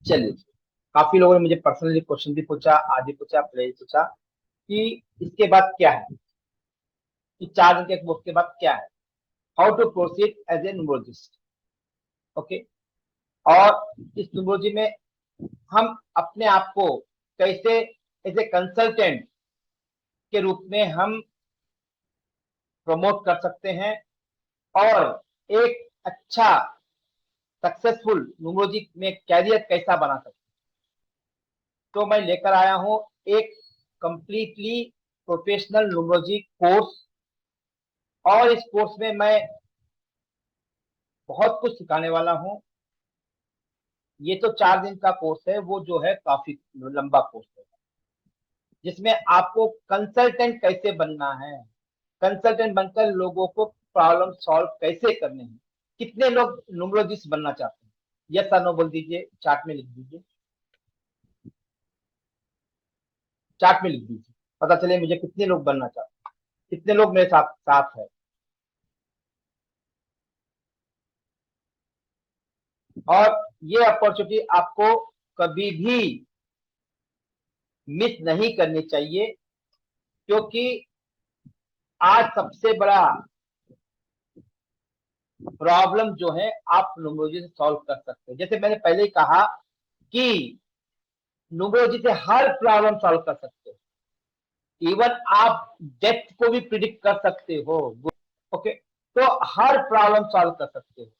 चलिए, काफी लोगों ने मुझे पर्सनली क्वेश्चन भी पूछा, आज भी पूछा, पहले भी पूछा कि इसके बाद क्या है, कि 4 दिन के कोर्स के बाद क्या है, how to proceed as a numerologist. Okay, और इस न्यूमरोलॉजी में हम अपने आप को कैसे एज ए कंसल्टेंट के रूप में हम प्रमोट कर सकते हैं और एक अच्छा सक्सेसफुल न्यूमरोलॉजी में कैरियर कैसा बना सकते हैं। तो मैं लेकर आया हूं एक कंप्लीटली प्रोफेशनल न्यूमरोलॉजी कोर्स, और इस कोर्स में मैं बहुत कुछ सिखाने वाला हूं। ये तो 4 दिन का कोर्स है, वो जो है काफी लंबा कोर्स है, जिसमें आपको कंसल्टेंट कैसे बनना है, कंसल्टेंट बनकर लोगों को प्रॉब्लम सॉल्व कैसे करने हैं। कितने लोग न्यूमरोलॉजिस्ट बनना चाहते हैं, यस या नो बोल दीजिए, चार्ट में लिख दीजिए, चार्ट में लिख दीजिए, पता चले मुझे कितने लोग बनना चाहते हैं, कितने लोग मेरे साथ साथ है। और ये अपॉर्चुनिटी आपको कभी भी मिस नहीं करनी चाहिए, क्योंकि आज सबसे बड़ा प्रॉब्लम जो है आप न्यूमरोलॉजी से सॉल्व कर सकते हैं। जैसे मैंने पहले ही कहा कि न्यूमरोलॉजी से हर प्रॉब्लम सॉल्व कर सकते हो, इवन आप डेथ को भी प्रिडिक्ट कर सकते हो। ओके, तो हर प्रॉब्लम सॉल्व कर सकते हो।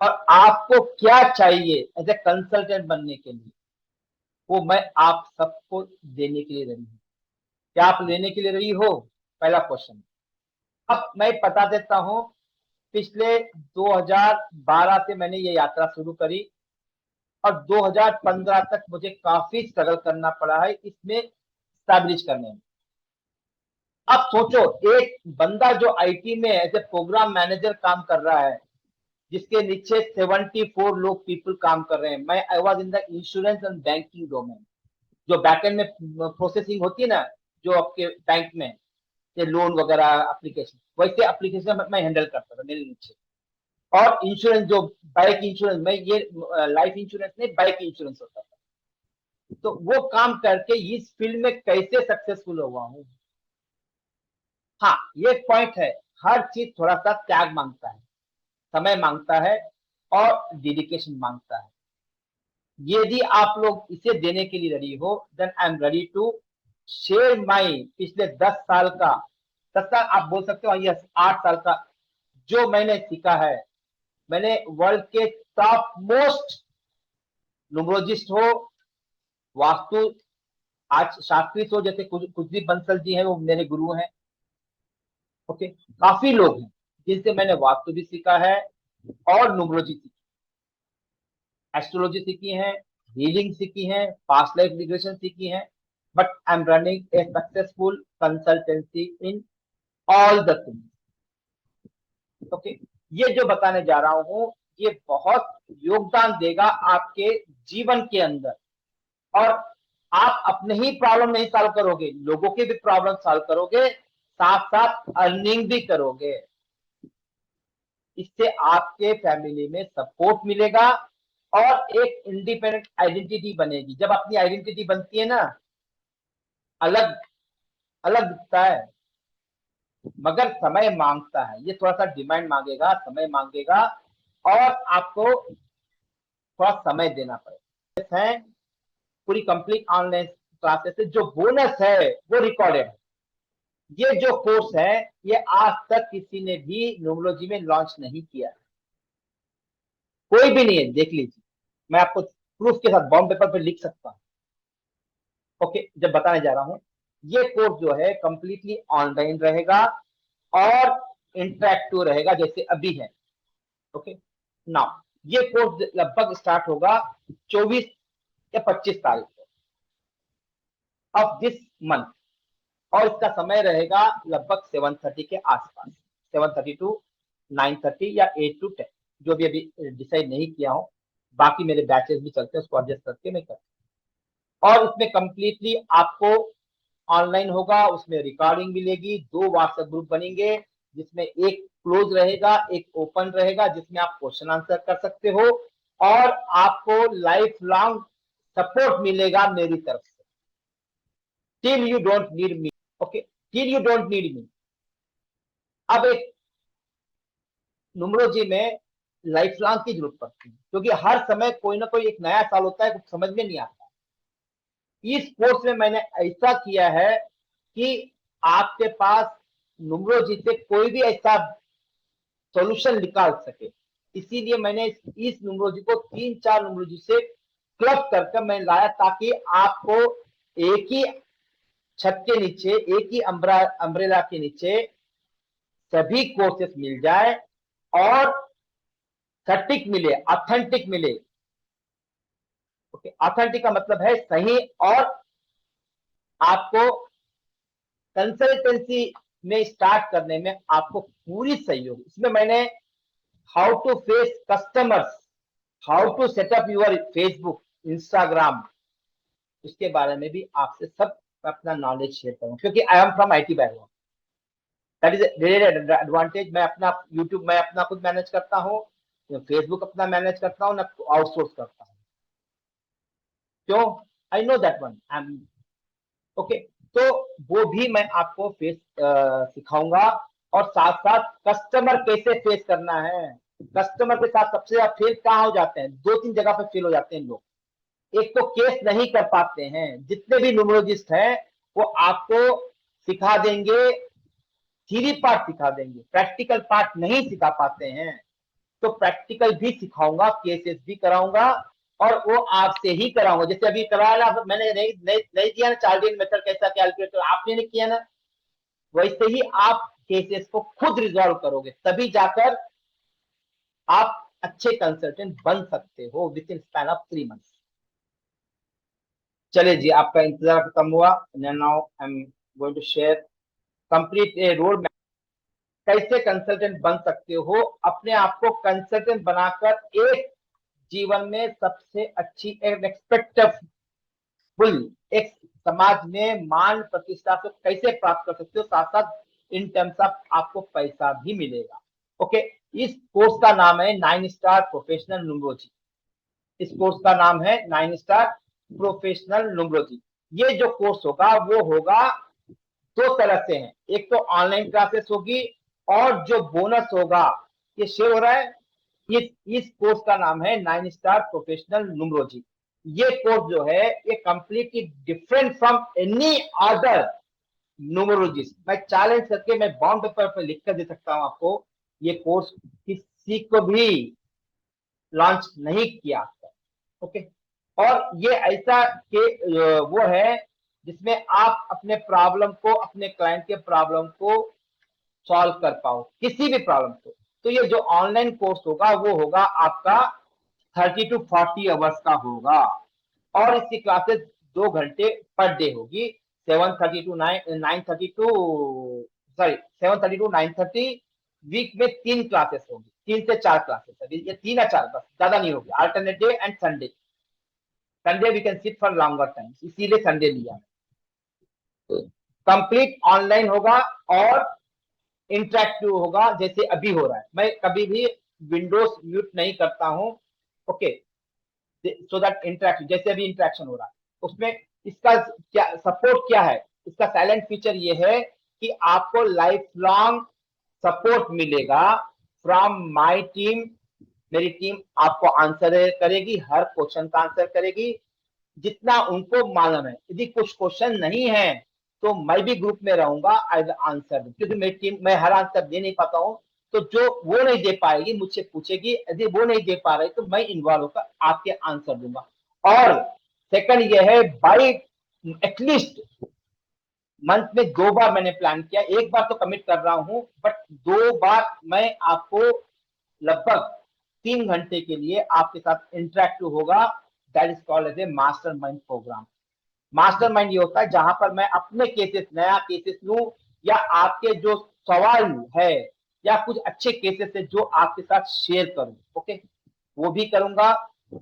और आपको क्या चाहिए एज ए कंसल्टेंट बनने के लिए, वो मैं आप सबको देने के लिए रेडी हूं। क्या आप लेने के लिए रेडी हो, पहला क्वेश्चन। अब मैं बता देता हूं, पिछले 2012 से मैंने ये यात्रा शुरू करी और 2015 तक मुझे काफी स्ट्रगल करना पड़ा है इसमें स्टैब्लिश करने में। अब सोचो, एक बंदा जो आईटी में एज ए प्रोग्राम मैनेजर काम कर रहा है, जिसके नीचे 74 लोग पीपल काम कर रहे हैं। मैं I was in the insurance and banking domain, जो बैकएंड में प्रोसेसिंग होती है ना, जो आपके बैंक में ये लोन वगैरह एप्लीकेशन, वैसे एप्लीकेशन मैं हैंडल करता था मेरे नीचे। और इंश्योरेंस, जो बाइक इंश्योरेंस में, ये लाइफ इंश्योरेंस नहीं, बाइक इंश्योरेंस होता था। तो वो काम करके इस फील्ड में कैसे सक्सेसफुल हुआ हूँ। हाँ, ये पॉइंट है, हर चीज थोड़ा सा त्याग मांगता है, समय मांगता है और डेडिकेशन मांगता है। यदि आप लोग इसे देने के लिए रेडी हो, then I am ready to share my पिछले 10 साल का, 10 साल आप बोल सकते हो, यस 8 साल का जो मैंने सीखा है। मैंने वर्ल्ड के टॉप मोस्ट न्यूमरोलॉजिस्ट हो, वास्तु आज शास्त्री हो, जैसे कुछ भी बंसल जी हैं, वो मेरे गुरु हैं। ओके, काफी लोग हैं जिनसे मैंने वास्तु भी सीखा है और न्यूमरोलॉजी सीखी, एस्ट्रोलॉजी सीखी है, हीलिंग सीखी है, पास्ट लाइफ रिग्रेशन सीखी है। But I am running A successful consultancy in all the things. Okay, ये जो बताने जा रहा हूं, ये बहुत योगदान देगा आपके जीवन के अंदर। और आप अपने ही प्रॉब्लम नहीं सॉल्व करोगे, लोगों के भी प्रॉब्लम सॉल्व करोगे, साथ साथ अर्निंग भी करोगे। इससे आपके फैमिली में सपोर्ट मिलेगा और एक इंडिपेंडेंट आइडेंटिटी बनेगी। जब अपनी आइडेंटिटी बनती है ना, अलग अलग दिखता है, मगर समय मांगता है। ये थोड़ा सा डिमांड मांगेगा, समय मांगेगा, और आपको थोड़ा समय देना पड़ेगा। है पूरी कंप्लीट ऑनलाइन क्लासेस है, जो बोनस है वो रिकॉर्डेड है। ये जो कोर्स है, ये आज तक किसी ने भी न्यूमरोलॉजी में लॉन्च नहीं किया, कोई भी नहीं है, देख लीजिए। मैं आपको प्रूफ के साथ बॉम्ब पेपर पे लिख सकता हूं। ओके, जब बताने जा रहा हूं, ये कोर्स जो है कंप्लीटली ऑनलाइन रहेगा और इंटरेक्टिव रहेगा, जैसे अभी है। ओके, नाउ ये कोर्स लगभग स्टार्ट होगा 24 या 25 तारीख को ऑफ दिस मंथ, और इसका समय रहेगा लगभग 7:30 के आसपास, 7:30 टू 9:30 या 8 टू 10, जो भी अभी डिसाइड नहीं किया हूं। बाकी मेरे बैचेस भी चलते हैं, उसको एडजस्ट करके मैं करता हूं। और इसमें कंप्लीटली आपको ऑनलाइन होगा, उसमें रिकॉर्डिंग मिलेगी, 2 व्हाट्सएप ग्रुप बनेंगे, जिसमें एक क्लोज रहेगा, एक ओपन रहेगा, जिसमें आप क्वेश्चन आंसर कर सकते हो। और आपको लाइफ लॉन्ग सपोर्ट मिलेगा मेरी तरफ से। Till you don't need me, okay, till you don't need me. अब एक न्यूमरोलॉजी में लाइफ लॉन्ग की जरूरत पड़ती है, क्योंकि हर समय कोई ना कोई एक नया साल होता है, कुछ समझ में नहीं आता। इस कोर्स में मैंने ऐसा किया है कि आपके पास न्यूमरोलॉजी से कोई भी ऐसा सॉल्यूशन निकाल सके। इसीलिए मैंने इस न्यूमरोलॉजी को 3-4 न्यूमरोलॉजी से क्लब करके मैं लाया, ताकि आपको एक ही छत के नीचे, एक ही अम्ब्रेला के नीचे सभी कोर्सेस मिल जाए और सटीक मिले, ऑथेंटिक मिले। ओके, ऑथेंटिक का मतलब है सही, और आपको कंसल्टेंसी में स्टार्ट करने में आपको पूरी सहयोग। इसमें मैंने how to face customers, how to setup your Facebook, Instagram, उसके बारे में भी आपसे सब अपना नॉलेज शेयर करूं, क्योंकि I am from IT background. That is real advantage. मैं अपना यूट्यूब मैं अपना खुद मैनेज करता हूँ, फेसबुक अपना मैनेज करता हूँ, ना आउटसोर्स करता हूँ। क्यों? I know that one, I am okay. तो वो भी मैं आपको फेस सिखाऊंगा, और साथ साथ कस्टमर कैसे फेस करना है। कस्टमर के साथ सबसे ज्यादा फेल कहाँ हो जाते हैं? 2-3 जगह पे फेल हो जाते हैं लोग। एक तो केस नहीं कर पाते हैं, जितने भी न्यूमरोलॉजिस्ट हैं वो आपको सिखा देंगे, थ्योरी पार्ट सिखा देंगे, प्रैक्टिकल पार्ट नहीं सिखा पाते हैं। तो प्रैक्टिकल भी सिखाऊंगा, केसेस भी कराऊंगा, और वो आपसे ही कराऊंगा। जैसे अभी कराया ना मैंने, नहीं किया ना चार्जिंग मेथड कैसा कैलकुलेटर, आपने नहीं किया ना, वैसे ही आप केसेस को खुद रिजॉल्व करोगे, तभी जाकर आप अच्छे कंसल्टेंट बन सकते हो within span of 3 months. चलिए जी, आपका इंतजार खत्म हुआ। Now I am going to share complete a road map, कैसे कंसल्टेंट बन सकते हो। अपने आप को कंसल्टेंट बनाकर एक जीवन में सबसे अच्छी एक एक्सपेक्टेबल, एक समाज में मान प्रतिष्ठा को कैसे प्राप्त कर सकते हो, साथ साथ इन टर्म्स ऑफ आपको पैसा भी मिलेगा। ओके, इस कोर्स का नाम है 9 स्टार प्रोफेशनल न्यूमरोलॉजी। इस कोर्स का नाम है 9 स्टार प्रोफेशनल न्यूमरोलॉजी। ये जो कोर्स होगा वो होगा 2 तरह से है, एक तो ऑनलाइन क्लासेस होगी, और जो बोनस होगा, ये शेयर हो रहा है। इस कोर्स का नाम है 9 स्टार प्रोफेशनल न्यूमरोलॉजी। ये कोर्स जो है ये completely different from any other numerologist. मैं चैलेंज करके मैं बॉन्ड पेपर पर लिख कर दे सकता हूं आपको, ये कोर्स किसी को भी लॉन्च नहीं किया। ओके, और ये ऐसा के वो है जिसमें आप अपने प्रॉब्लम को, अपने क्लाइंट के प्रॉब्लम को सॉल्व कर पाओ, किसी भी प्रॉब्लम को। तो ये जो ऑनलाइन कोर्स होगा वो होगा आपका 30 to 40 आवर्स का होगा, और इसकी क्लासेस 2 घंटे पर डे होगी। 7:30 to 9:30 वीक में 3 क्लासेस होगी, 3 से 4 क्लासेस। अभी ये 3 या 4, बस ज्यादा नहीं होगी। Alternate day and Sunday, Sunday we can sit for longer time, इसीलिए संडे लिया। कंप्लीट ऑनलाइन होगा और इंटरेक्टिव होगा, जैसे अभी हो रहा है। मैं कभी भी विंडोज म्यूट नहीं करता हूं, ओके, सो दैट इंटरेक्शन, जैसे अभी इंटरेक्शन हो रहा है उसमें इसका क्या सपोर्ट क्या है। इसका साइलेंट फीचर ये है कि आपको लाइफ लॉन्ग सपोर्ट मिलेगा फ्रॉम माय टीम। मेरी टीम आपको आंसर करेगी, हर क्वेश्चन का आंसर करेगी जितना उनको मालूम है। यदि कुछ क्वेश्चन नहीं है तो मैं भी ग्रुप में रहूंगा, आई विल आंसर, क्योंकि मेरी टीम, मैं हर आंसर दे नहीं पाता हूँ। तो जो वो नहीं दे पाएगी मुझसे पूछेगी, यदि वो नहीं दे पा रही तो मैं इन्वॉल्व होकर आपके आंसर दूंगा। और सेकंड ये है, बाई एटलीस्ट मंथ में 2 बार मैंने प्लान किया, एक बार तो कमिट कर रहा हूं, बट 2 बार मैं आपको लगभग 3 घंटे के लिए आपके साथ इंटरेक्टिव होगा। That is called as a mastermind program. Mastermind ये होता है जहां पर मैं अपने केसेस, नया केसेस लूं, या आपके जो सवाल है, या कुछ अच्छे केसेस है जो आपके साथ शेयर करूं। ओके, वो भी करूंगा।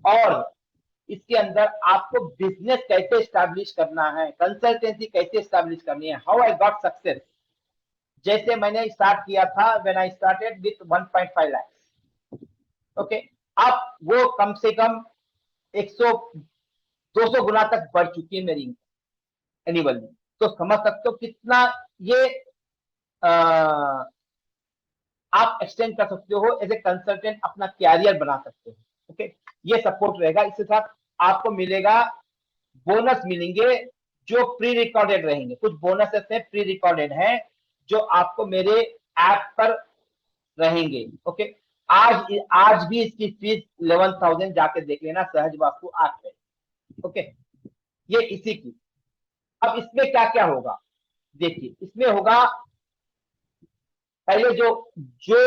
और इसके अंदर आपको बिजनेस कैसे स्टैब्लिश करना है, कंसल्टेंसी कैसे स्टैब्लिश करनी है, हाउ आई गॉट सक्सेस। जैसे मैंने स्टार्ट किया था, when I started with 1.5 lakh. Okay, अब वो कम से कम 100 200 गुना तक बढ़ चुकी है मेरी एनुअली। तो समझ सकते हो कितना ये आप एक्सटेंड कर सकते हो, एज ए कंसल्टेंट अपना कैरियर बना सकते हो। ओके, ये सपोर्ट रहेगा। इसके साथ आपको मिलेगा, बोनस मिलेंगे जो प्री रिकॉर्डेड रहेंगे। कुछ बोनस ऐसे प्री रिकॉर्डेड हैं जो आपको मेरे ऐप पर रहेंगे। ओके, आज आज भी इसकी फीस 11,000 जाके देख लेना, सहज वास्तु 8 है। ओके, ये इसी की। अब इसमें क्या क्या होगा, देखिए इसमें होगा, पहले जो जो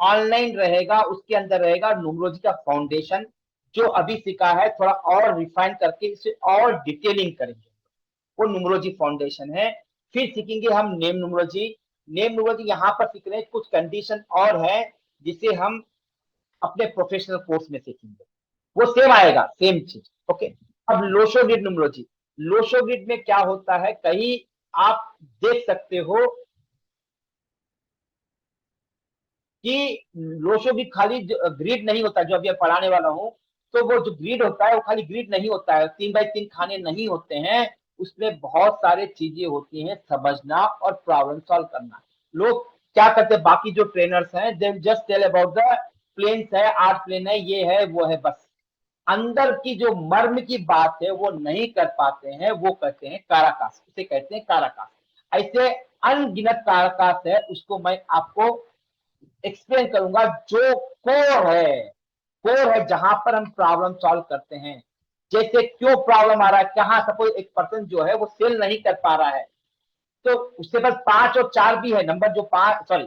ऑनलाइन रहेगा उसके अंदर रहेगा न्यूमरोलॉजी का फाउंडेशन, जो अभी सीखा है थोड़ा और रिफाइन करके इसे और डिटेलिंग करेंगे, वो न्यूमरोलॉजी फाउंडेशन है। फिर सीखेंगे हम नेम न्यूमरोलॉजी। नेम न्यूमरोलॉजी यहाँ पर सीख रहे हैं, कुछ कंडीशन और है जिसे हम अपने प्रोफेशनल कोर्स में सीखेंगे, वो सेम आएगा, सेम चीज। ओके, अब Lo Shu grid numerology. Lo Shu grid में क्या होता है, कहीं आप देख सकते हो कि लोशो भी खाली ग्रिड नहीं होता, जो अभी पढ़ाने वाला हूं, तो वो जो ग्रिड होता है वो खाली ग्रिड नहीं होता है, 3x3 खाने नहीं होते हैं, उसमें बहुत सारे चीजें होती हैं समझना और प्रॉब्लम सॉल्व करना। लोग क्या करते हैं, बाकी जो ट्रेनर्स हैं, they just tell about the planes है, 8 प्लेन है, ये है वो है, बस अंदर की जो मर्म की बात है वो नहीं कर पाते हैं, वो कहते हैं काराकास, उसे कहते हैं काराकास। ऐसे अनगिनत काराकास है, उसको मैं आपको एक्सप्लेन करूंगा। जो कोर है, कोर है जहां पर हम प्रॉब्लम सॉल्व करते हैं, जैसे क्यों प्रॉब्लम आ रहा है, कहाँ सपोज एक पर्सन जो है वो सेल नहीं कर पा रहा है, तो उसके पास 5 और 4 भी है, नंबर जो 5 सॉरी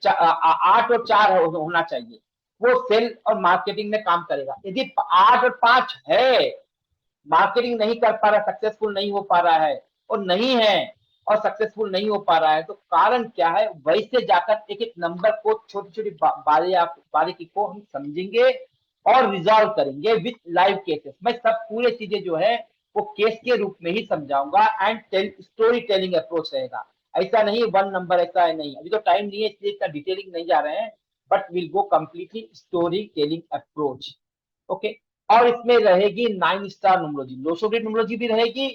8 और 4 होना चाहिए, वो सेल और मार्केटिंग में काम करेगा। यदि 8 और 5 है, मार्केटिंग नहीं कर पा रहा, सक्सेसफुल नहीं हो पा रहा है, और नहीं है और सक्सेसफुल नहीं हो पा रहा है, तो कारण क्या है, वैसे जाकर एक एक नंबर को, छोटी छोटी बारीकी को हम समझेंगे और रिजॉल्व करेंगे विथ लाइव केसेस। मैं सब पूरे चीजें जो है वो केस के रूप में ही समझाऊंगा, एंड स्टोरी टेलिंग अप्रोच रहेगा। ऐसा नहीं वन नंबर ऐसा है, नहीं, अभी तो टाइम नहीं है इसलिए इतना डिटेलिंग नहीं जा रहे हैं, but will go completely story telling approach. Okay, और इसमें रहेगी 9 star numerology, Lo Shu grid numerology भी रहेगी,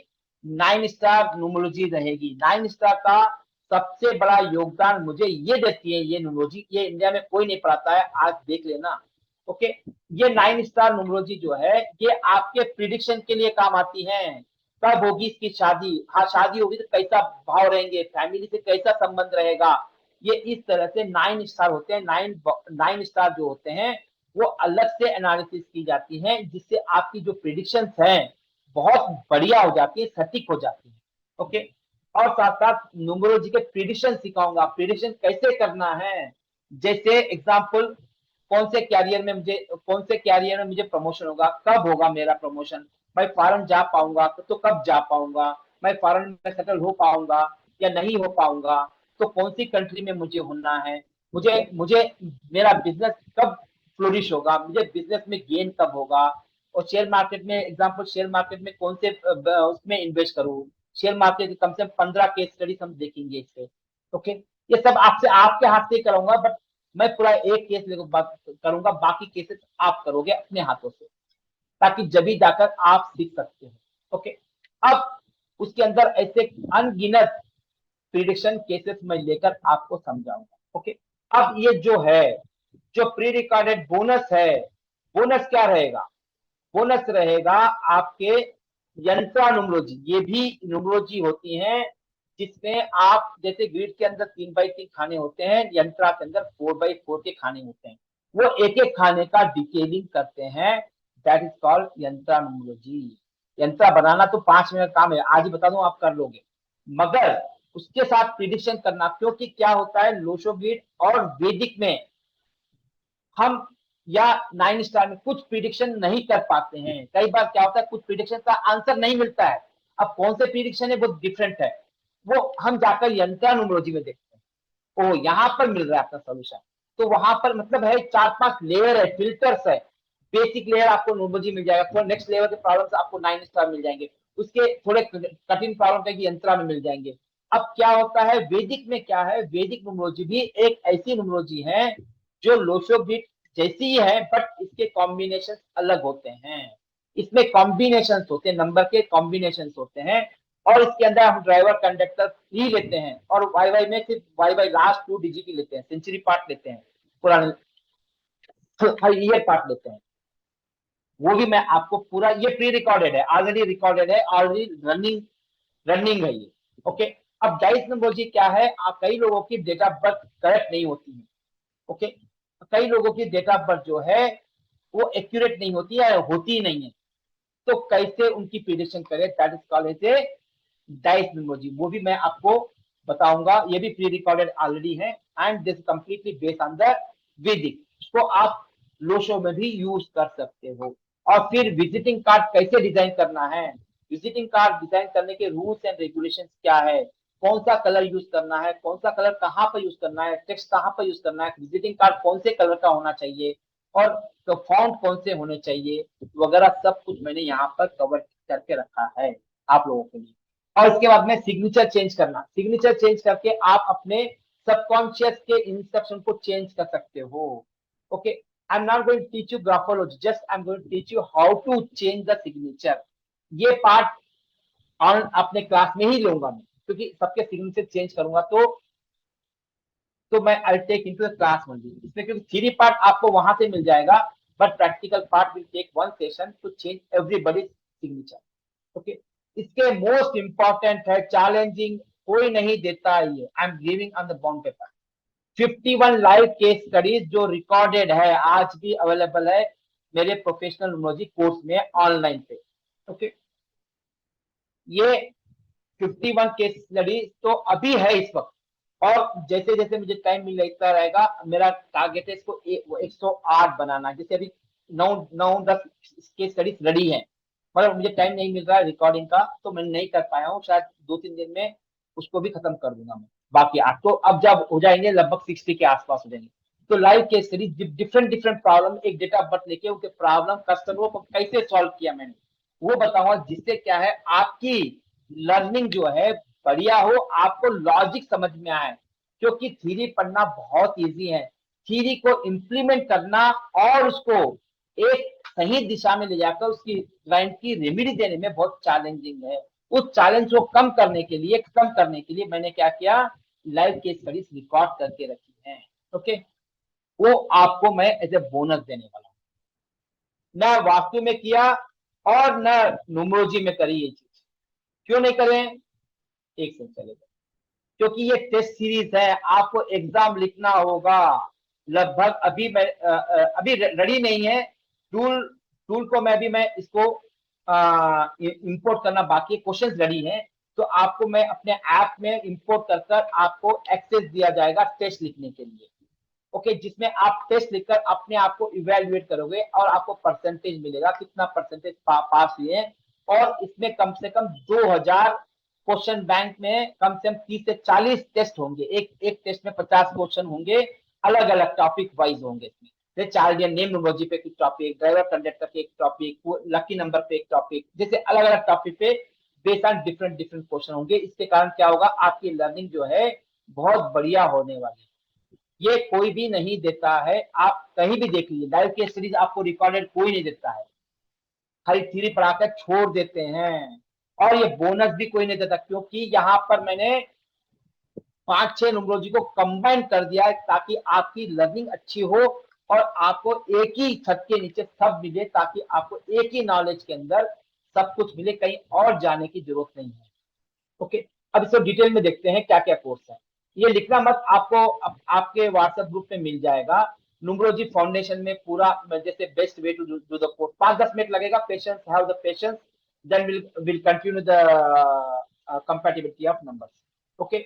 9 स्टार न्यूमरोलॉजी रहेगी। 9 स्टार का सबसे बड़ा योगदान मुझे ये देती है ये न्यूमरोलॉजी, ये इंडिया में कोई नहीं पढ़ाता है, आज देख लेना। ओके, ये 9 स्टार न्यूमरोलॉजी जो है ये आपके प्रिडिक्शन के लिए काम आती है। कब होगी इसकी शादी, हाँ शादी होगी तो कैसा भाव रहेंगे, फैमिली से कैसा संबंध रहेगा, ये इस तरह से 9 स्टार होते हैं। 9 स्टार जो होते हैं वो अलग से एनालिसिस की जाती है, जिससे आपकी जो प्रिडिक्शंस हैं बहुत बढ़िया हो जाती है, सटीक हो जाती है। ओके, और साथ साथ न्यूमरोलॉजी के प्रिडिक्शन सिखाऊंगा, प्रिडिक्शन कैसे करना है, जैसे एग्जांपल कौन से कैरियर में मुझे प्रमोशन होगा, कब होगा मेरा प्रमोशन, मैं फॉरेन जा पाऊंगा तो कब जा पाऊंगा, मैं फॉरेन में सेटल हो पाऊंगा या नहीं हो पाऊंगा, तो कौन सी कंट्री में मुझे होना है, मुझे मुझे मेरा बिजनेस कब फ्लोरिश होगा, मुझे बिजनेस में गेन कब होगा, और शेयर मार्केट में एग्जांपल, शेयर मार्केट में कौन से उसमें इन्वेस्ट करूं, शेयर मार्केट कम से कम 15 केस स्टडीज हम देखेंगे इससे। ओके, ये सब आपसे आपके हाथ से कराऊंगा, बट मैं पूरा एक केस करूंगा, बाकी केसेस आप करोगे अपने हाथों से, ताकि जब भी जाकर आप सीख सकते हो। ओके, अब उसके अंदर ऐसे अनगिनत प्रिडिक्शन केसेस में लेकर आपको समझाऊंगा। ओके, अब ये जो है, जो प्री रिकॉर्डेड बोनस है, बोनस क्या रहेगा, बोनस रहेगा आपके यंत्रा न्यूमरोलॉजी। ये भी न्यूमरोलॉजी होती है जिसमें आप, जैसे ग्रिड के अंदर 3x3 खाने होते हैं, यंत्रा के अंदर 4x4 के खाने होते हैं, वो एक एक खाने का डिटेलिंग करते हैं, दैट इज कॉल्ड यंत्रा न्यूमरोलॉजी। यंत्रा बनाना तो 5 मिनट काम है, आज ही बता दूं आप कर लोगे, मगर उसके साथ प्रिडिक्शन करना, क्योंकि क्या होता है लोशो ग्रिड और वैदिक में हम या 9 स्टार में कुछ प्रिडिक्शन नहीं कर पाते हैं। कई बार क्या होता है, कुछ प्रिडिक्शन का आंसर नहीं मिलता है, अब कौन से प्रिडिक्शन है वो डिफरेंट है, वो हम जाकर यंत्रा न्यूमरोलॉजी में देखते हैं, ओ यहाँ पर मिल रहा है अपना सोल्यूशन, तो वहां पर मतलब है 4-5 लेयर है, फिल्टर्स है। बेसिक लेयर आपको न्यूमरोलॉजी मिल जाएगा, थोड़ा नेक्स्ट लेवल के प्रॉब्लम्स आपको 9 स्टार मिल जाएंगे, उसके थोड़े कठिन प्रॉब्लम है कि यंत्रा में मिल जाएंगे। अब क्या होता है वैदिक में, क्या है, वैदिक न्यूमरोलॉजी भी एक ऐसी न्यूमरोलॉजी है जो लोशो ग्रिड जैसी ही है, बट इसके कॉम्बिनेशन अलग होते हैं। इसमें कॉम्बिनेशन होते हैं, नंबर के कॉम्बिनेशन होते हैं, और इसके अंदर हम ड्राइवर कंडक्टर ही लेते हैं, और वाई वाई में सिर्फ वाई वाई लास्ट 2 डिजिट ही लेते हैं, सेंचुरी पार्ट लेते हैं, पुराने हर ईयर पार्ट लेते हैं। वो भी मैं आपको पूरा, ये प्री रिकॉर्डेड है, ऑलरेडी रिकॉर्डेड है, ऑलरेडी रनिंग रनिंग है ये। ओके, अब डाइस नंबरोलॉजी क्या है, कई लोगों की डेट ऑफ बर्थ करेक्ट नहीं होती है। ओके, कई लोगों की डेट ऑफ बर्थ जो है वो एक्यूरेट नहीं होती है, होती ही नहीं है, तो कैसे उनकी प्रिडिक्शन करें, that is called as dice numerology, वो भी मैं आपको बताऊंगा। ये भी प्री रिकॉर्डेड ऑलरेडी है, and this completely based on the Vedic, इसको आप लोशो में भी यूज कर सकते हो। और फिर विजिटिंग कार्ड कैसे डिजाइन करना है, विजिटिंग कार्ड डिजाइन करने के रूल्स एंड रेगुलेशन क्या है, कौन सा कलर यूज करना है, कौन सा कलर कहाँ पर यूज करना है, टेक्स्ट कहाँ पर यूज करना है, विजिटिंग कार्ड कौन से कलर का होना चाहिए, और तो फॉन्ट कौन से होने चाहिए वगैरह, सब कुछ मैंने यहाँ पर कवर करके रखा है आप लोगों के लिए। और इसके बाद में सिग्नेचर चेंज करना, सिग्नेचर चेंज करके आप अपने सबकॉन्शियस के इंस्ट्रक्शन को चेंज कर सकते हो। Okay, I am not going to teach you graphology, just I am going to teach you how to change the signature. ये पार्ट ऑन अपने क्लास में ही लूंगा मैं, क्योंकि सबके सिग्नेचर चेंज करूंगा, तो मैं I take into the class only इसमें, क्योंकि थ्योरी पार्ट आपको वहां से मिल जाएगा, but practical part will take one session to change everybody signature. Okay, इसके मोस्ट इंपॉर्टेंट है चैलेंजिंग, कोई नहीं देता है ये, I am giving on the bond paper 51 live case studies जो रिकॉर्डेड है, आज भी अवेलेबल है मेरे प्रोफेशनल न्यूमरोलॉजी कोर्स में ऑनलाइन पे। ओके, ये 51 केस स्टडी तो अभी है इस वक्त, और जैसे जैसे मुझे टाइम मिलता रहेगा, मेरा टारगेट है इसको 108 बनाना। जैसे अभी 9-10 केस स्टडीज रेडी है, मतलब मुझे टाइम नहीं मिल रहा है रिकॉर्डिंग का, तो मैं नहीं कर पाया हूँ, शायद 2-3 दिन में उसको भी खत्म कर दूंगा मैं। बाकी 8 तो अब जब हो जाएंगे लगभग 60 के आसपास हो जाएंगे। तो live case studies different different problem, एक डेटा ऑफ बर्थ लेके उनके प्रॉब्लम कस्टमरों को कैसे सॉल्व किया मैंने, वो बताऊंगा, जिससे क्या है आपकी लर्निंग जो है बढ़िया हो, आपको लॉजिक समझ में आए, क्योंकि थ्योरी पढ़ना बहुत इजी है, थ्योरी को इम्प्लीमेंट करना और उसको एक सही दिशा में ले जाकर उसकी क्लाइंट की रेमेडी देने में बहुत चैलेंजिंग है। उस चैलेंज को कम करने के लिए मैंने क्या किया, लाइव केस स्टडीज रिकॉर्ड करके रखी है। ओके, वो आपको मैं एज ए बोनस देने वाला हूं। न वास्तु में किया और न न्यूमरोलॉजी में करी ये चीज, क्यों नहीं करें, एक से चलेगा, क्योंकि ये टेस्ट सीरीज है, आपको एग्जाम लिखना होगा। लगभग अभी मैं अभी रेडी नहीं है टूल, टूल को मैं इसको इंपोर्ट करना बाकी, क्वेश्चंस रेडी हैं, तो आपको मैं अपने ऐप में इंपोर्ट कर कर आपको एक्सेस दिया जाएगा टेस्ट लिखने के लिए। ओके, जिसमें आप टेस्ट लिखकर अपने आप को इवेल्युएट करोगे और आपको परसेंटेज मिलेगा, कितना परसेंटेज पास हुए। और इसमें कम से कम 2000 क्वेश्चन बैंक में कम से कम 30 से 40 टेस्ट होंगे, एक एक टेस्ट में 50 क्वेश्चन होंगे, अलग अलग टॉपिक वाइज होंगे इसमें, जैसे चार्ट या नेम न्यूमरोलॉजी पे एक टॉपिक, ड्राइवर कंडक्टर पे एक टॉपिक, लकी नंबर पे एक टॉपिक, जैसे अलग अलग टॉपिक पे based on different different question होंगे। इसके कारण क्या होगा, आपकी लर्निंग जो है बहुत बढ़िया होने वाली है। ये कोई भी नहीं देता है, आप कहीं भी देख लीजिए, लाइव केस सीरीज आपको रिकॉर्डेड कोई नहीं देता है, खाली थ्योरी पढ़ाकर छोड़ देते हैं। और ये बोनस भी कोई नहीं देता, क्योंकि यहाँ पर मैंने 5-6 न्यूमरोलॉजी को कंबाइन कर दिया है, ताकि आपकी लर्निंग अच्छी हो और आपको एक ही छत के नीचे सब मिले, ताकि आपको एक ही नॉलेज के अंदर सब कुछ मिले, कहीं और जाने की जरूरत नहीं है। ओके, अब इसको डिटेल में देखते हैं क्या क्या कोर्स है। ये लिखना मत, आपको आपके व्हाट्सएप ग्रुप में मिल जाएगा। न्यूमरोलॉजी फाउंडेशन में पूरा, जैसे best way to do the course, 5-10 minute लगेगा, patience, have the patience, then will continue the compatibility of numbers. Okay,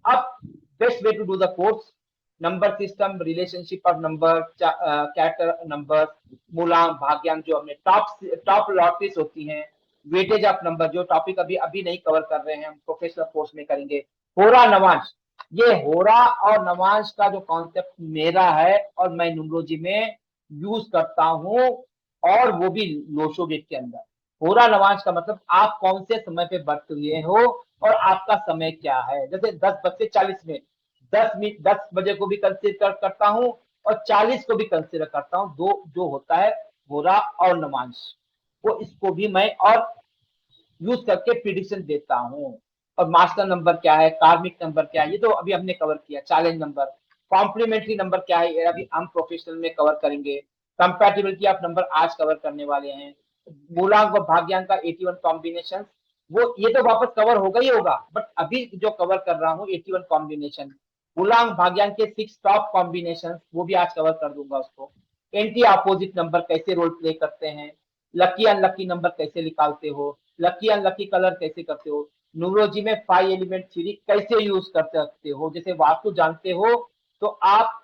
अब best way to do the course, number system, relationship of number, character number, मूलांक, भाग्यांक, जो हमने top lotteries होती हैं, weightage of number, जो topic अभी अभी नहीं कवर कर रहे हैं, हम प्रोफेशनल कोर्स में करेंगे। होरा नवांश, ये होरा और नवांश का जो कॉन्सेप्ट मेरा है और मैं न्यूमरोलॉजी में यूज करता हूं, और वो भी लोशो गेट के अंदर। होरा नवांश का मतलब आप कौन से समय पे बर्थ हुए हो और आपका समय क्या है। जैसे 10:40 10 बजे को भी कंसिडर करता हूँ और 40 को भी कंसिडर करता हूँ, दो जो होता है होरा और नवांश। वो इसको भी मैं और यूज करके प्रिडिक्शन देता हूँ। और मास्टर नंबर क्या है, कार्मिक नंबर क्या है, ये तो अभी हमने कवर किया। चैलेंज नंबर, कॉम्प्लीमेंट्री नंबर क्या है, ये अभी हम प्रोफेशनल में कवर करेंगे। कंपैटिबिलिटी ऑफ नंबर आज कवर करने वाले हैं। मूलांक और भाग्यांक का 81 कॉम्बिनेशन, वो ये तो वापस कवर होगा ही होगा, बट अभी जो कवर कर रहा हूँ 81 कॉम्बिनेशन। मूलांक भाग्यांक के 6 टॉप कॉम्बिनेशन, वो भी आज कवर कर दूंगा उसको। एंटी अपोजिट नंबर कैसे रोल प्ले करते हैं, लकी अनलकी नंबर कैसे निकालते हो, लकी अनलकी कलर कैसे करते हो, न्यूमरोलॉजी में 5 एलिमेंट थ्योरी कैसे यूज कर सकते हो। जैसे वास्तु जानते हो तो आप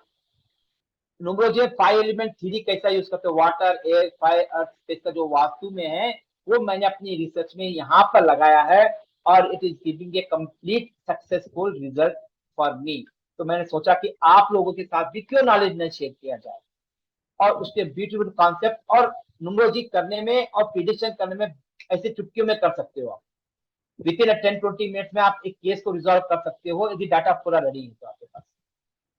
न्यूमरोलॉजी में 5 एलिमेंट थ्योरी कैसा यूज करते हो, water air fire earth space का जो वास्तु में है, वो मैंने अपनी रिसर्च में यहाँ पर लगाया है और it is giving a complete successful result for me. तो मैंने सोचा कि आप लोगों के साथ भी क्यों नॉलेज नहीं शेयर किया जाए, और उसके ब्यूटीफुल कॉन्सेप्ट और न्यूमरोलॉजी करने में और प्रिडिक्शन करने में ऐसे चुटकियों में कर सकते हो आप। विद इन 10-20 मिनट्स में आप एक केस को रिजॉल्व कर सकते हो यदि डाटा पूरा रेडी है तो आपके पास।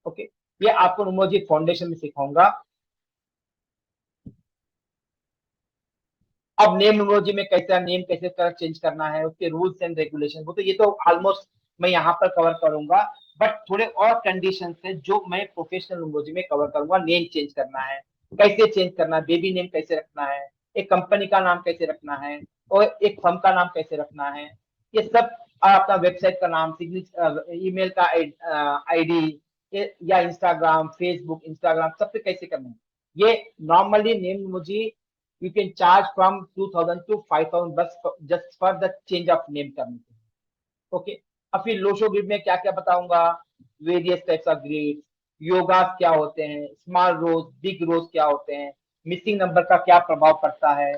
ओके, ये आपको न्यूमरोलॉजी फाउंडेशन में सिखाऊंगा। अब नेम न्यूमरोलॉजी में कैसा नेम कैसे चेंज करना है, उसके रूल्स एंड रेगुलेशन, वो तो ये तो ऑलमोस्ट मैं यहाँ पर कवर करूंगा। बट थोड़े और कंडीशन है जो मैं प्रोफेशनल न्यूमरोलॉजी में कवर करूंगा। नेम चेंज करना है, कैसे चेंज करना है, बेबी नेम कैसे रखना है, एक कंपनी का नाम कैसे रखना है, और एक फर्म का नाम कैसे रखना है, ये सब। अपना वेबसाइट का नाम, ईमेल का आईडी, या इंस्टाग्राम, फेसबुक, इंस्टाग्राम, सब पे कैसे करना है, ये नॉर्मली नेम मुझे you can charge from 2000 to 5000 बस just for the change of name करने के। ओके, अब फिर लोशो ग्रिड में क्या क्या बताऊंगा, various types of grid, yoga क्या होते हैं, स्मॉल रोज बिग रोज क्या होते हैं, मिसिंग नंबर का क्या प्रभाव पड़ता है,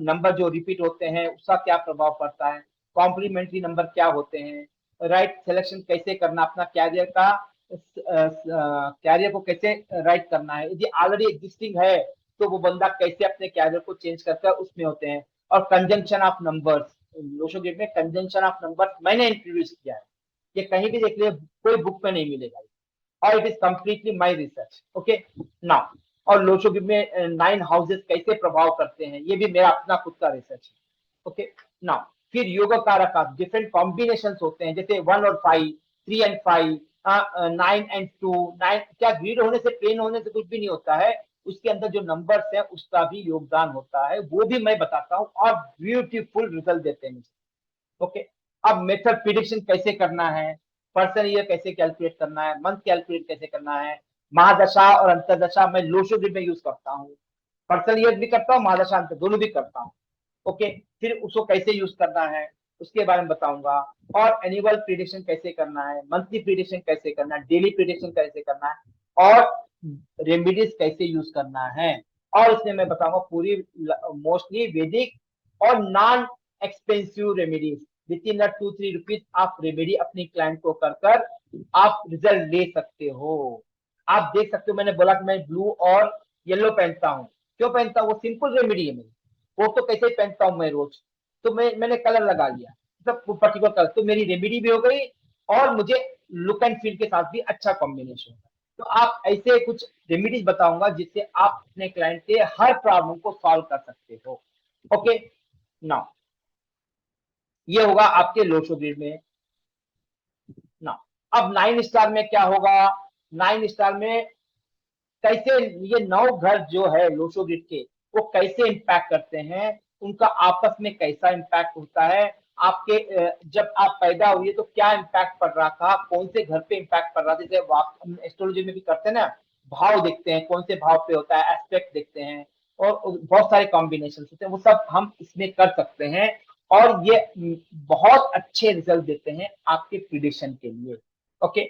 नंबर जो रिपीट होते हैं उसका क्या प्रभाव पड़ता है, कॉम्प्लीमेंट्री नंबर क्या होते हैं, राइट सिलेक्शन कैसे करना, अपना कैरियर का कैरियर को कैसे राइट करना है, यदि ऑलरेडी एग्जिस्टिंग है तो वो बंदा कैसे अपने कैरियर को चेंज करकर उसमें होते हैं। और conjunction of numbers, Lo Shu grid में कंजंक्शन ऑफ नंबर्स मैंने इंट्रोड्यूस किया है, ये कहीं भी देख लिया, कोई बुक में नहीं मिलेगा, और it is completely my research. Okay now, और लोशो गेट में 9 हाउसेस कैसे प्रभाव करते हैं, ये भी मेरा अपना खुद का रिसर्च है। ओके नाउ, फिर योग कारक डिफरेंट कॉम्बिनेशन होते हैं, जैसे 1 और 5, 3 एंड 5, 9 एंड 2, 9 क्या ग्रीड होने से प्लेन होने से कुछ भी नहीं होता है, उसके अंदर जो नंबर्स है उसका भी योगदान होता है, वो भी मैं बताता हूँ, और ब्यूटीफुल रिजल्ट देते हैं मुझे। ओके, अब मेथड प्रिडिक्शन कैसे करना है, पर्सन ईयर कैसे कैलकुलेट करना है, मंथ कैलकुलेट कैसे करना है, महादशा और अंतरदशा मैं लोशो ग्रिड में यूज करता हूँ, पर्सन ईयर भी करता हूँ, महादशा अंतर दोनों भी करता हूँ। ओके, फिर उसको कैसे यूज करना है उसके बारे में बताऊंगा, और एनुअल प्रिडिक्शन कैसे करना है, मंथली प्रिडिक्शन कैसे करना है, डेली प्रिडिक्शन कैसे करना है, और रेमेडीज कैसे यूज करना है, और इसमें मैं बताऊंगा पूरी मोस्टली वैदिक और non expensive remedies, with in 2-3 rupees आप रेमेडी अपनी क्लाइंट को कर आप रिजल्ट ले सकते हो। आप देख सकते हो, मैंने बोला कि मैं ब्लू और येलो पहनता हूँ, क्यों पहनता हूँ, वो सिंपल रेमेडी है मेरी, वो तो कैसे ही पहनता हूँ मैं रोज, तो मैंने कलर लगा लिया, सब पर्टिकुलर कलर, तो मेरी रेमेडी भी हो गई और मुझे लुक एंड फील के साथ भी अच्छा कॉम्बिनेशन होगा। तो आप ऐसे कुछ रेमेडीज बताऊंगा जिससे आप अपने क्लाइंट के हर प्रॉब्लम को सॉल्व कर सकते हो। ओके नाउ, ये होगा आपके लोशो ग्रिड में ना। अब 9 स्टार में क्या होगा, 9 स्टार में कैसे ये 9 घर जो है लोशो ग्रिड के, वो कैसे इंपैक्ट करते हैं, उनका आपस में कैसा इंपैक्ट होता है, आपके जब आप पैदा हुए तो क्या इंपैक्ट पड़ रहा था, कौन से घर पे इंपैक्ट पड़ रहा था, जैसे एस्ट्रोलॉजी में भी करते हैं ना, भाव देखते हैं कौन से भाव पे होता है, एस्पेक्ट देखते हैं, और बहुत सारे कॉम्बिनेशन होते हैं, वो सब हम इसमें कर सकते हैं, और ये बहुत अच्छे रिजल्ट देते हैं आपके प्रिडिक्शन के लिए। ओके,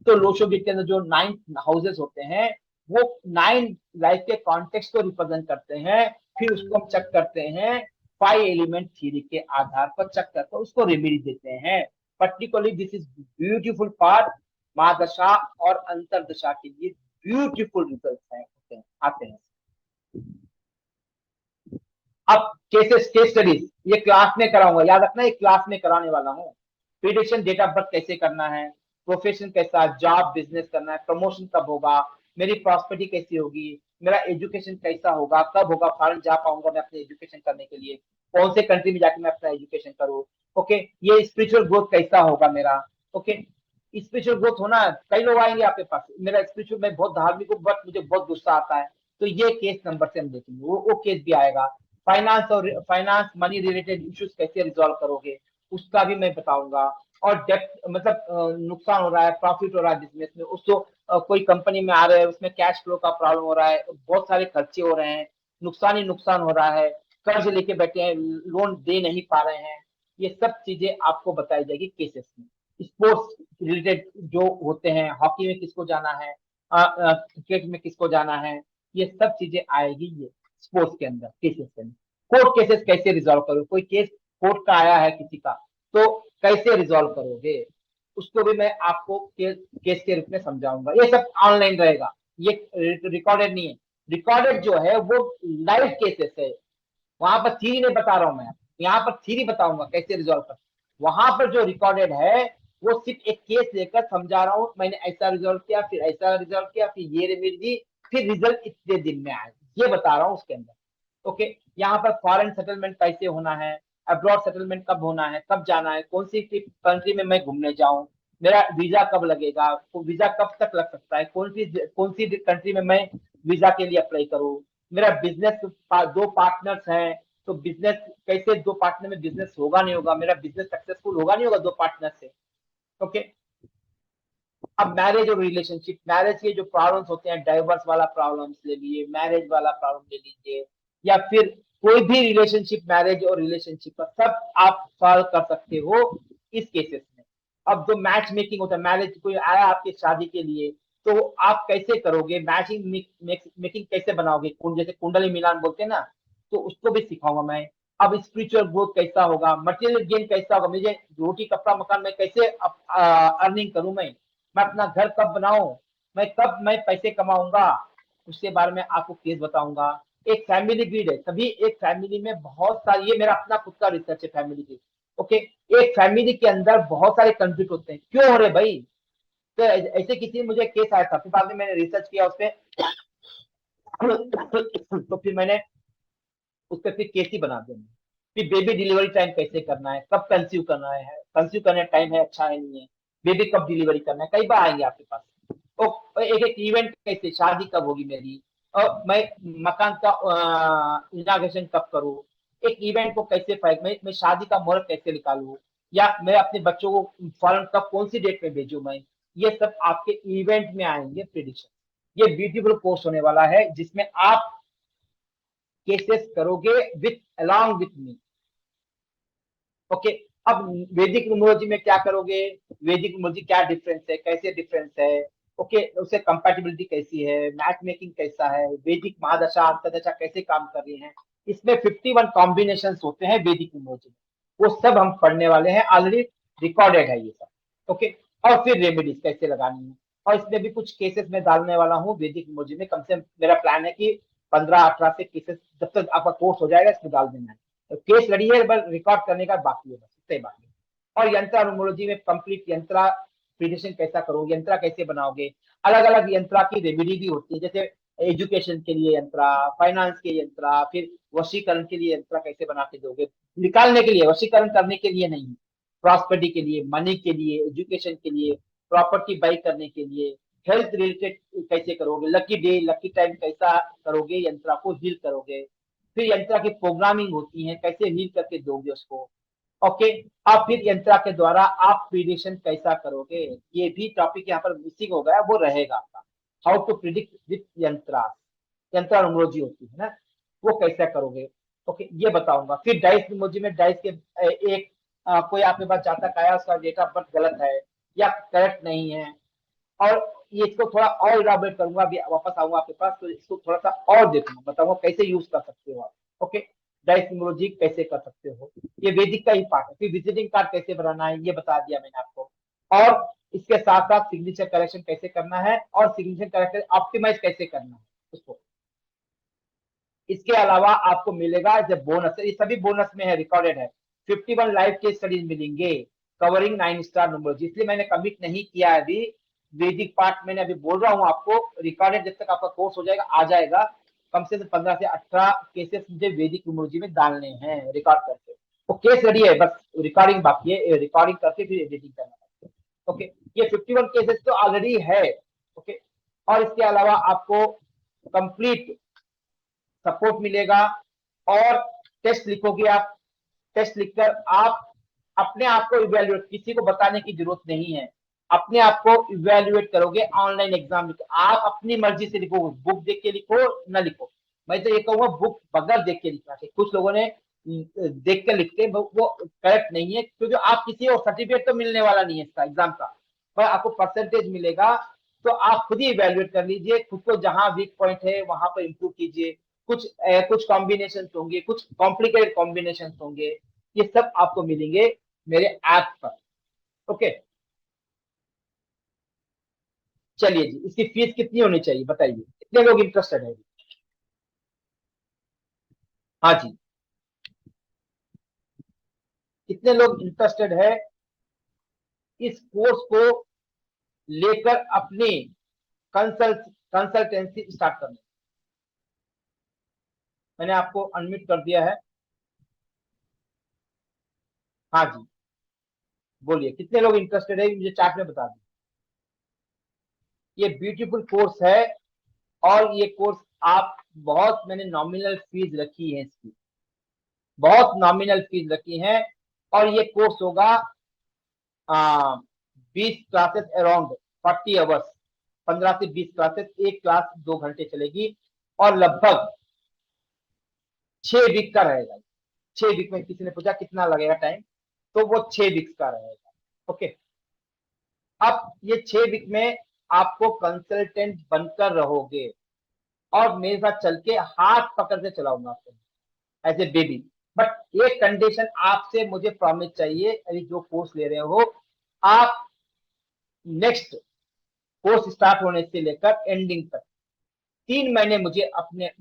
तो लोशो ग्रिड के अंदर जो 9 हाउसेस होते हैं वो 9 लाइफ के कॉन्टेक्स्ट को रिप्रेजेंट करते हैं, फिर उसको हम चेक करते हैं 5 एलिमेंट थ्योरी के आधार पर, चेक करके उसको रेमेडी देते हैं। Particularly this is beautiful part, महादशा और अंतरदशा के लिए ब्यूटीफुल रिजल्ट हैं आते हैं। अब केसेस, केस स्टडीज ये क्लास में कराऊंगा, याद रखना ये क्लास में कराने वाला हूँ। प्रिडिक्शन, डेट ऑफ बर्थ कैसे करना है, प्रोफेशन कैसा, जॉब बिजनेस करना है, प्रमोशन कब होगा, मेरी प्रॉस्पेरिटी कैसी होगी, मेरा एजुकेशन कैसा होगा, कब होगा फॉरेन जा पाऊंगा मैं अपने एजुकेशन करने के लिए, कौन से कंट्री में जाके मैं अपना एजुकेशन करूँ। ओके, ये स्पिरिचुअल ग्रोथ कैसा होगा मेरा। ओके, स्पिरिचुअल ग्रोथ होना, कई लोग आएंगे आपके पास, मेरा स्पिरिचुअल, मैं बहुत धार्मिक हूँ बट मुझे बहुत गुस्सा आता है, तो ये केस नंबर से हम देखेंगे, वो केस भी आएगा। फाइनेंस और फाइनेंस मनी रिलेटेड इश्यूज कैसे रिजॉल्व करोगे, उसका भी मैं बताऊंगा। और डेप्थ मतलब नुकसान हो रहा है, प्रॉफिट हो रहा है बिजनेस में, उसको कोई कंपनी में आ रहे हैं, उसमें कैश फ्लो का प्रॉब्लम हो रहा है, बहुत सारे खर्चे हो रहे हैं, नुकसान ही नुकसान हो रहा है, कर्ज लेके बैठे हैं, लोन दे नहीं पा रहे हैं, ये सब चीजें आपको बताई जाएगी केसेस में। स्पोर्ट्स रिलेटेड जो होते हैं, हॉकी में किसको जाना है, क्रिकेट में किसको जाना है, ये सब चीजें आएगी ये स्पोर्ट्स के अंदर केसेस के अंदर। कोर्ट केसेस कैसे रिजॉल्व करो, कोई केस कोर्ट का आया है किसी का, तो कैसे रिजॉल्व करोगे, उसको भी मैं आपको केस के रूप में समझाऊंगा। ये सब ऑनलाइन रहेगा, ये रिकॉर्डेड नहीं है। रिकॉर्डेड जो है वो लाइव केसेस है, वहां पर थ्योरी नहीं बता रहा हूं मैं, यहाँ पर थ्योरी बताऊंगा कैसे रिजॉल्व कर। वहां पर जो रिकॉर्डेड है वो सिर्फ एक केस लेकर समझा रहा हूँ, मैंने ऐसा रिजॉल्व किया, फिर ऐसा रिजॉल्व किया, फिर ये रेमेडी दी, फिर रिजल्ट इतने दिन में आए, ये बता रहा हूँ उसके अंदर। ओके, यहाँ पर फॉरेन सेटलमेंट कैसे होना है, अब्रॉड सेटलमेंट कब होना है, कब जाना है, कौन सी कंट्री में मैं घूमने जाऊं, मेरा वीजा कब लगेगा, वीजा कब तक लग सकता है, कौन सी कंट्री में मैं वीजा के लिए अप्लाई करूं, मेरा बिजनेस, दो पार्टनर्स हैं, तो बिजनेस कैसे, दो पार्टनर में बिजनेस होगा नहीं होगा, मेरा बिजनेस सक्सेसफुल होगा नहीं होगा दो पार्टनर से। ओके, अब मैरिज और रिलेशनशिप, मैरिज के जो प्रॉब्लम्स होते हैं, डाइवर्स वाला प्रॉब्लम्स ले लीजिए, मैरिज वाला प्रॉब्लम ले लीजिए, या फिर कोई भी रिलेशनशिप, मैरिज और रिलेशनशिप का सब आप सॉल्व कर सकते हो इस केसेस में। अब जो मैच मेकिंग होता है, मैरिज कोई आया आपकी शादी के लिए, तो आप कैसे करोगे, मैचिंग मेकिंग कैसे बनाओगे, जैसे कुंडली मिलान बोलते हैं ना, तो उसको भी सिखाऊंगा मैं। अब स्पिरिचुअल ग्रोथ कैसा होगा, मटेरियल गेन कैसा होगा, मुझे रोटी कपड़ा मकान में कैसे अर्निंग करूं मैं अपना घर कब बनाऊं, मैं पैसे कमाऊंगा, उसके बारे में आपको केस बताऊंगा। एक फैमिली ग्रिड है, तभी एक फैमिली में बहुत सारी, ये मेरा अपना खुद का रिसर्च है फैमिली ग्रिड। ओके, एक फैमिली के अंदर बहुत सारे कंफ्लिक्ट होते हैं, क्यों हो रहे भाई, तो ऐसे किसी ने मुझे केस आया था, फिर बाद में मैंने रिसर्च किया उस पर तो फिर मैंने उस पर फिर केस ही बना दिया। फिर बेबी डिलीवरी टाइम कैसे करना है, कब कंसीव करना है, कंसीव करने टाइम है अच्छा है नहीं है, बेबी कब डिलीवरी करना है, कई बार आएंगे आपके पास। तो एक एक इवेंट कैसे, शादी कब होगी मेरी, और मैं मकान का इनाग्रेशन कब करूँ, एक इवेंट को कैसे मैं शादी का मुहूर्त कैसे निकालू, या मैं अपने बच्चों को फॉरन कब कौन सी डेट में भेजू मैं, ये सब आपके इवेंट में आएंगे प्रिडिक्शन। ये ब्यूटीफुल कोर्स होने वाला है जिसमें आप केसेस करोगे with along with me. Okay, अब वैदिक न्यूमरोलॉजी में क्या करोगे, वैदिक न्यूमरोलॉजी क्या डिफरेंस है, कैसे डिफरेंस है, ओके, उससे कंपैटिबिलिटी कैसी है, मैच मेकिंग कैसा है, वैदिक महादशा अंतदशा कैसे काम कर रही है, इसमें 51 कॉम्बिनेशन होते हैं वैदिक न्यूमरोलॉजी में, वो सब हम पढ़ने वाले हैं, ऑलरेडी रिकॉर्डेड है ये सब। ओके, और फिर रेमेडीज कैसे लगानी है, और इसमें भी कुछ केसेस में डालने वाला हूँ वैदिक न्यूमरोलॉजी में, कम से कम मेरा प्लान है कि 15-18 से केसेस जब तक आपका कोर्स हो जाएगा इसमें डाल देना है। तो केस रेडी है, बस रिकॉर्ड करने का बाकी है, बस इतने बाकी। और यंत्रा न्यूमरोलॉजी में कंप्लीट यंत्रा प्रिडिक्शन कैसा करो, यंत्रा कैसे बनाओगे, अलग अलग यंत्रा की रेमेडी भी होती है, जैसे एजुकेशन के लिए यंत्रा, फाइनेंस के यंत्रा, फिर वशीकरण के लिए यंत्रा कैसे बना के दोगे, निकालने के लिए, वशीकरण करने के लिए नहीं, प्रॉस्पेरिटी के लिए, मनी के लिए, एजुकेशन के लिए, प्रॉपर्टी बाई करने के लिए, हेल्थ रिलेटेड कैसे करोगे, लकी डे लकी टाइम कैसा करोगे, यंत्रा को हील करोगे, फिर यंत्रा की प्रोग्रामिंग होती है, कैसे हील करके दोगे उसको। ओके, अब फिर यंत्रा के द्वारा आप प्रिडिक्शन कैसा करोगे, ये भी टॉपिक यहाँ पर मिसिंग हो गया, वो रहेगा आपका, हाउ टू प्रिडिक्ट विथ यंत्रा, यंत्रा न्यूमरोलॉजी होती है ना, वो कैसा करोगे। ओके, ये बताऊंगा। फिर डाइस न्यूमरोलॉजी में डाइस के एक कोई आपके पास जातक आया, उसका डेट ऑफ बर्थ गलत है या करेक्ट नहीं है, और ये इसको थोड़ा और इलाबोरेट करूंगा, अभी वापस आऊंगा आपके पास, तो इसको थोड़ा सा और देखूंगा, बताऊंगा कैसे यूज कर सकते हो आप। ओके, डाइस न्यूमरोलॉजी कैसे कर सकते हो, ये वैदिक का ही पार्ट है। फिर विजिटिंग कार्ड कैसे बनाना है ये बता दिया मैंने आपको, और इसके साथ साथ सिग्नेचर करेक्शन कैसे करना है, और सिग्नेचर करेक्शन ऑप्टिमाइज कैसे करना है उसको। इसके अलावा आपको मिलेगा जब बोनस, ये सभी बोनस में है, रिकॉर्डेड है, 51 लाइव के स्टडीज मिलेंगे कवरिंग 9 स्टार न्यूमरोलॉजी, इसलिए मैंने कमिट नहीं किया अभी, वैदिक पार्ट मैंने अभी बोल रहा हूँ आपको, रिकॉर्डेड जब तक आपका कोर्स हो जाएगा आ जाएगा, कम से कम 15 से 18 केसेस मुझे वैदिक न्यूमरोलॉजी में डालने हैं रिकॉर्ड करके। वो केस रेडी है, बस रिकॉर्डिंग बाकी है, रिकॉर्डिंग करके फिर एडिटिंग करना है। ओके, ये 51 केसेस तो ऑलरेडी है। ओके, और इसके अलावा आपको कंप्लीट सपोर्ट मिलेगा, और टेस्ट लिखोगे आप, टेस्ट लिखकर आप अपने आप को इवेल्युएट, किसी को बताने की जरूरत नहीं है, अपने आप को इवेल्युएट करोगे। ऑनलाइन एग्जाम लिखो, आप अपनी मर्जी से लिखो, बुक देख के लिखो ना लिखो, मैं तो ये कहूंगा बुक बगैर देख के लिखना चाहिए। कुछ लोगों ने देख कर लिखते हैं, वो करेक्ट नहीं है, क्योंकि आप किसी और सर्टिफिकेट तो मिलने वाला नहीं है इसका एग्जाम का, पर आपको परसेंटेज मिलेगा। तो आप खुद ही इवेल्युएट कर लीजिए खुद को, जहां वीक पॉइंट है वहां पर इंप्रूव कीजिए। कुछ कॉम्बिनेशन होंगे, कुछ कॉम्प्लिकेटेड कॉम्बिनेशन होंगे, ये सब आपको मिलेंगे मेरे ऐप पर। ओके, चलिए जी, इसकी फीस कितनी होनी चाहिए बताइए, कितने लोग इंटरेस्टेड है? हाँ जी, कितने लोग इंटरेस्टेड है इस कोर्स को लेकर अपनी कंसल्टेंसी स्टार्ट करने? मैंने आपको अनम्यूट कर दिया है। हाँ जी, बोलिए कितने लोग इंटरेस्टेड है, मुझे चार्ट में बता दीजिए। ये ब्यूटीफुल कोर्स है, और ये कोर्स आप बहुत, मैंने नॉमिनल फीस रखी है इसकी, बहुत नॉमिनल फीस रखी है। और ये कोर्स होगा 20 क्लासेस अराउंड 40 आवर्स, 15 से 20 क्लासेस, एक क्लास 2 घंटे चलेगी, और लगभग 6 वीक का रहेगा। 6 वीक में, किसी ने पूछा कितना लगेगा टाइम, तो वो 6 वीक का रहेगा। ओके, अब ये 6 वीक में आपको कंसल्टेंट बनकर रहोगे, और मेरे साथ चल के हाथ पकड़ के चलाऊंगा आपको एज ए बेबी। बट एक कंडीशन आपसे मुझे प्रॉमिस चाहिए, अभी जो कोर्स ले रहे हो आप, नेक्स्ट कोर्स स्टार्ट होने से लेकर एंडिंग तक 3 महीने मुझे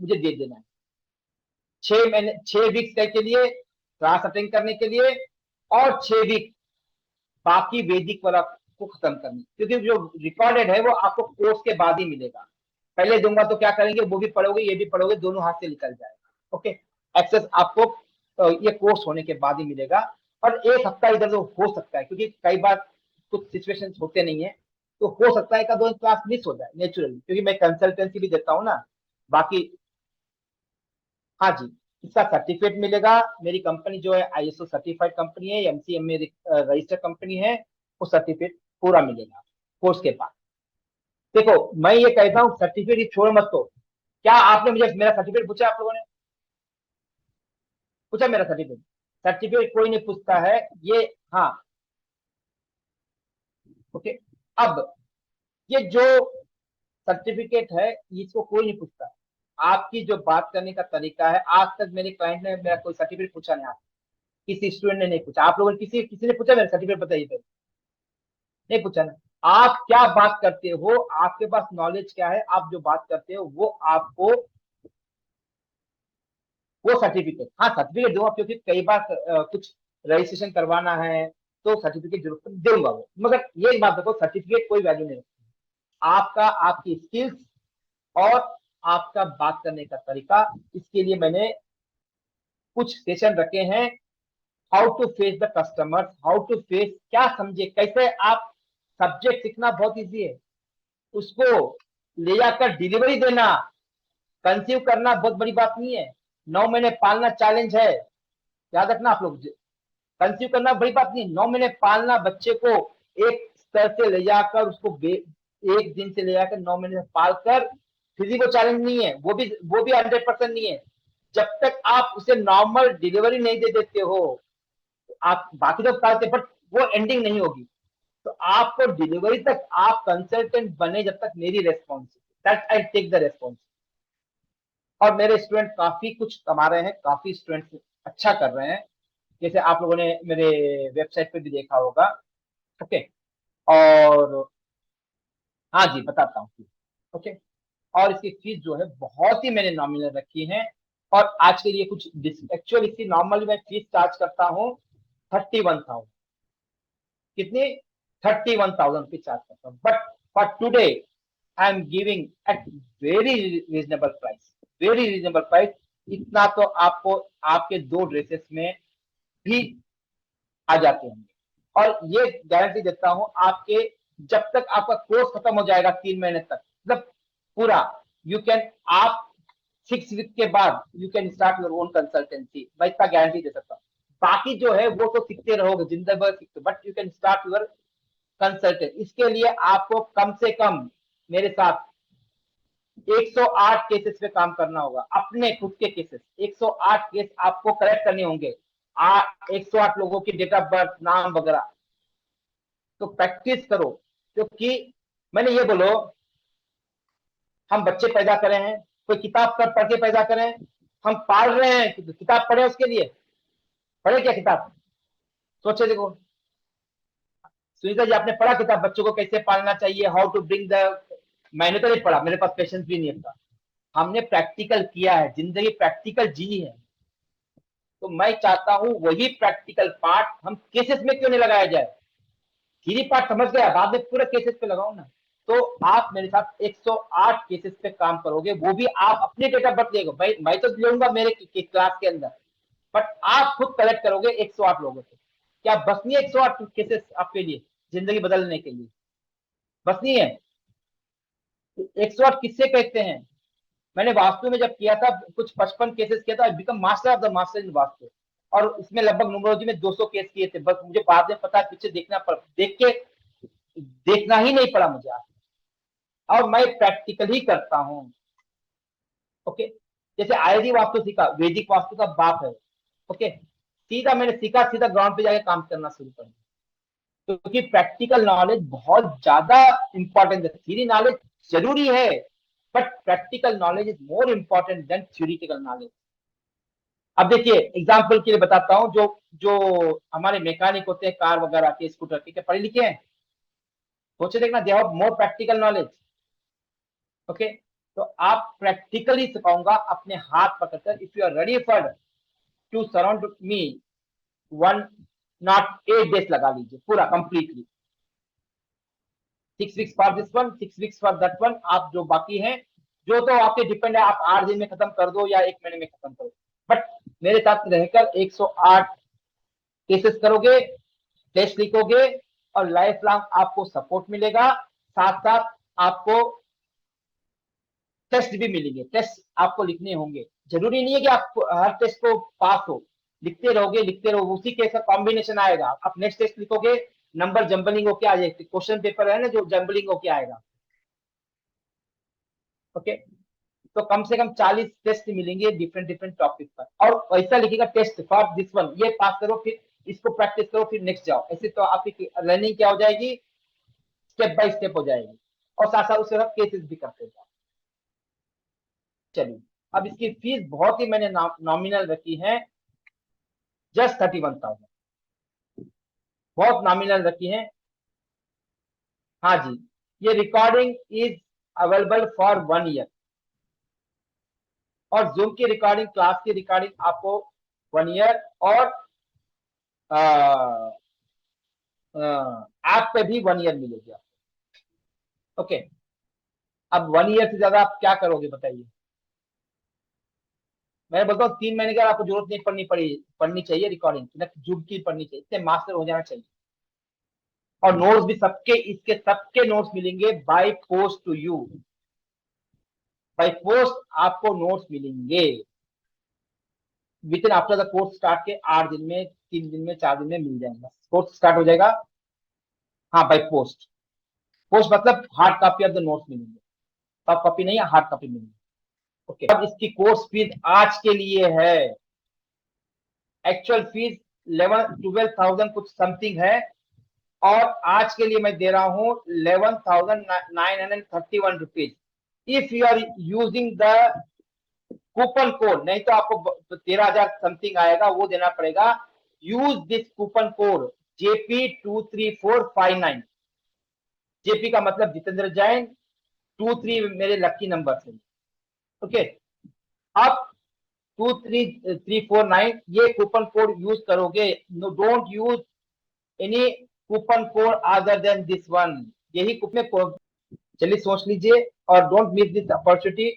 दे देना है। 6 महीने, 6 वीक के लिए क्लास अटेंड करने के लिए, और 6 वीक बाकी वैदिक वाला को खत्म करने, क्योंकि जो रिकॉर्डेड है वो आपको कोर्स के बाद ही मिलेगा। पहले दूंगा तो क्या करेंगे, वो भी पढ़ोगे ये भी पढ़ोगे, दोनों हाथ से निकल जाएगा। ओके, एक्सेस आपको ये कोर्स होने के बाद ही मिलेगा। और एक हफ्ता इधर तो हो सकता है, क्योंकि कई बार कुछ सिचुएशंस होते नहीं है, तो हो सकता है 1-2 क्लास मिस हो जाए नेचुरली, क्योंकि मैं कंसल्टेंसी भी देता हूँ ना बाकी। हाँ जी, इसका सर्टिफिकेट मिलेगा। मेरी कंपनी जो है आईएसओ सर्टिफाइड कंपनी है, एमसीएमए रजिस्टर्ड कंपनी है, वो सर्टिफिकेट पूरा मिलेगा कोर्स के बाद। देखो, मैं ये कहता हूँ सर्टिफिकेट छोड़ मत दो। क्या आपने मुझे मेरा सर्टिफिकेट पूछा, आप लोगों ने पूछा मेरा सर्टिफिकेट? सर्टिफिकेट कोई नहीं पूछता है ये। हाँ, ओके। अब ये जो सर्टिफिकेट है इसको कोई नहीं पूछता। आपकी जो बात करने का तरीका है, आज तक मेरे क्लाइंट ने मेरा कोई सर्टिफिकेट पूछा नहीं, किसी स्टूडेंट ने नहीं पूछा। आप लोगों ने किसी किसी ने पूछा मेरा सर्टिफिकेट बताइए पहले? नहीं पूछा ना। आप क्या बात करते हो, आपके पास नॉलेज क्या है, आप जो बात करते हो वो आपको, वो सर्टिफिकेट, हाँ सर्टिफिकेट दूंगा, क्योंकि कई बार कुछ रजिस्ट्रेशन करवाना है तो सर्टिफिकेट जरूर दूंगा वो। मगर ये बात देखो, सर्टिफिकेट कोई वैल्यू नहीं रखती। आपका, आपकी स्किल्स और आपका बात करने का तरीका, इसके लिए मैंने कुछ सेशन रखे हैं। How to face the customer, how to face, क्या समझे कैसे आप, सब्जेक्ट सीखना बहुत इजी है, उसको ले जाकर डिलीवरी देना, कंसीव करना बहुत बड़ी बात नहीं है। 9 महीने पालना चैलेंज है, याद रखना आप लोग। कंसीव करना बड़ी बात नहीं, 9 महीने पालना बच्चे को, एक स्तर से ले जाकर उसको, एक दिन से ले जाकर 9 महीने पाल कर, फिजिकल चैलेंज नहीं है, वो भी 100% नहीं है। जब तक आप उसे नॉर्मल डिलीवरी नहीं दे देते हो, आप बाकी तो पालते, बट वो एंडिंग नहीं होगी। तो आपको डिलीवरी तक आप कंसल्टेंट बने जब तक, मेरी responsibility, that I take the responsibility. और मेरे स्टूडेंट काफी कुछ कमा रहे हैं, काफी स्टूडेंट अच्छा कर रहे हैं, जैसे आप लोगों ने मेरे वेबसाइट पे भी देखा होगा। ओके, और हाँ जी बताता हूँ। ओके, और इसकी फीस जो है बहुत ही मैंने नॉमिनल रखी है, और आज के लिए कुछ एक्चुअल इसकी नॉर्मली मैं फीस चार्ज करता हूँ 31,000। कितनी? 31,000 रुपीज चार्ज करता हूँ। But for today I am giving at very reasonable price, very reasonable price. इतना तो आपको आपके 2 ड्रेसेस में भी आ जाते हैं। और ये गारंटी देता हूं आपके, जब तक आपका कोर्स खत्म हो जाएगा 3 महीने तक, मतलब पूरा, यू कैन, आप 6 वीक के बाद you can start your own consultancy, मैं इसका गारंटी दे सकता हूँ। बाकी जो है वो तो सीखते रहोगे जिंदगी भर सीखते, but you can start your consultant. इसके लिए आपको कम से कम मेरे साथ 108 केसेस पे काम करना होगा, अपने खुद के केसेस 108 केस आपको करेक्ट करने होंगे, 108 लोगों की डेट ऑफ बर्थ, नाम वगैरह। तो प्रैक्टिस करो, क्योंकि मैंने ये बोलो, हम बच्चे पैदा करें हैं, कोई किताब पढ़ के पैदा करें, हम पाल रहे हैं, किताब पढ़े उसके लिए, पढ़े क्या किताब? सोचे देखो सुनीता जी, आपने पढ़ा किताब बच्चों को कैसे पालना चाहिए, हाउ टू ब्रिंग द, मैंने तो नहीं पढ़ा, मेरे पास पेशेंस भी नहीं था। हमने प्रैक्टिकल किया है, जिंदगी प्रैक्टिकल जी है। तो मैं चाहता हूं वही प्रैक्टिकल पार्ट हम केसेस में क्यों नहीं लगाया जाए। थ्योरी पार्ट समझ गया, बाद में पूरा केसेस पे लगाओ ना। तो आप मेरे साथ 108 केसेस पे काम करोगे, वो भी आप अपने डेटा बर्थ देगा, मैं तो लूंगा मेरे क्लास के अंदर, बट आप खुद कलेक्ट करोगे 108 लोगों से। क्या बस नहीं 108 केसेस आपके लिए जिंदगी बदलने के लिए? बस नहीं है। 108 किससे कहते हैं? मैंने वास्तु में जब किया था कुछ 55 केसेस किया था, become master of the master in vastu, और इसमें लगभग न्यूमरोलॉजी में 200 केस किए थे। बस मुझे बाद में पता, पीछे देखना ही नहीं पड़ा मुझे। और मैं प्रैक्टिकल ही करता हूँ। ओके, जैसे आयुर्वेदी वास्तु सीखा, वैदिक वास्तु का बाप है। ओके, सीधा मैंने सीखा, सीधा ग्राउंड पे जाके काम करना शुरू कर दिया, क्योंकि प्रैक्टिकल नॉलेज बहुत ज्यादा इंपॉर्टेंट है। थ्योरी नॉलेज जरूरी है, but practical knowledge is more important than theoretical knowledge. अब देखिए एग्जाम्पल के लिए बताता हूँ, जो जो हमारे मैकेनिक होते हैं कार वगैरह के, स्कूटर के, क्या पढ़े लिखे हैं? सोचे देखना, they have more practical knowledge. Okay, तो आप प्रैक्टिकली सिखाऊंगा अपने हाथ पकड़कर। If you are ready for to surround me, 108 days लगा लीजिए पूरा completely, 6 weeks for this one, 6 weeks for that one. आप जो बाकी हैं, जो तो आपके डिपेंड है, आप 8 दिन में खत्म कर दो या 1 महीने में खत्म करो, बट मेरे साथ रहकर 108 केसेस करोगे, टेस्ट लिखोगे, और लाइफ लॉन्ग आपको सपोर्ट मिलेगा। साथ साथ आपको टेस्ट भी मिलेंगे, टेस्ट आपको लिखने होंगे। जरूरी नहीं है कि आप हर टेस्ट को पास हो, लिखते रहोगे, लिखते रहोगे, उसी के साथ कॉम्बिनेशन आएगा। आप नेक्स्ट टेस्ट लिखोगे, नंबर जंबलिंग होके आ जाएगा, क्वेश्चन पेपर है ना जो जंबलिंग होके आएगा। ओके, तो कम से कम 40 टेस्ट मिलेंगे डिफरेंट डिफरेंट टॉपिक पर, और वैसा लिखेगा टेस्ट फॉर दिस वन, ये पास करो, फिर इसको प्रैक्टिस करो, फिर नेक्स्ट जाओ। ऐसे तो आपकी लर्निंग क्या हो जाएगी, स्टेप बाय स्टेप हो जाएगी, और साथ साथ उसके साथ केसेस भी करते जाओ। चलिए, अब इसकी फीस बहुत ही मैंने नॉमिनल रखी है, जस्ट 31,000, बहुत नॉमिनल रखी है। हाँ जी, ये recording is available for 1 year, और जूम की रिकॉर्डिंग, क्लास की रिकॉर्डिंग आपको 1 ईयर, और ऐप पे भी 1 ईयर मिलेगी आपको। ओके, अब 1 ईयर से ज्यादा आप क्या करोगे बताइए? मैं बोलता हूँ 3 महीने के बाद आपको जरूरत नहीं पढ़नी चाहिए रिकॉर्डिंग, जूम की पढ़नी चाहिए, इससे मास्टर हो जाना चाहिए। और नोट्स भी सबके, इसके सबके नोट्स मिलेंगे by post to you, by post आपको नोट्स मिलेंगे within after the course start के 8 दिन में, 3 दिन में, 4 दिन में मिल जाएगा, कोर्स स्टार्ट हो जाएगा। हाँ, बाय पोस्ट, पोस्ट मतलब hard copy of the notes मिलेंगे, सॉफ्ट कॉपी नहीं, हार्ड कॉपी मिलेंगे। ओके, अब इसकी कोर्स फीस आज के लिए है, एक्चुअल फीस 12,000 कुछ समथिंग है, और आज के लिए मैं दे रहा हूं 11,931 rupees. If you are using the coupon code, नहीं तो आपको 13,000 समथिंग आएगा, वो देना पड़ेगा। Use this coupon code JP23459, JP का मतलब जितेंद्र जैन, 23 मेरे लकी नंबर से। ओके, अब 23349 ये कूपन कोड यूज करोगे, no don't use any coupon code other than this one, यही कूपन कोड चलिए सोच लीजिए, और don't miss this opportunity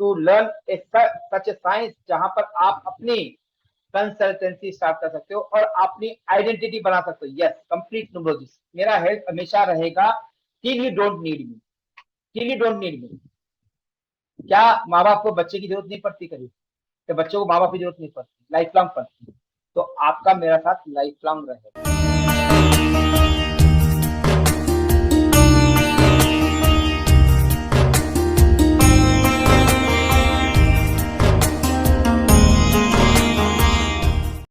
to learn such a science, जहां पर आप अपनी कंसल्टेंसी स्टार्ट कर सकते हो और अपनी आइडेंटिटी बना सकते हो। यस, कंप्लीट न्यूमरोलॉजिस्ट, मेरा हेल्प हमेशा रहेगा till you don't need me, till you don't need me. क्या माँ बाप को बच्चे की जरूरत नहीं पड़ती कभी? तो बच्चों को माँ बाप की जरूरत नहीं पड़ती, लाइफ लॉन्ग पड़ती। तो आपका मेरा साथ लाइफ लॉन्ग रहेगा।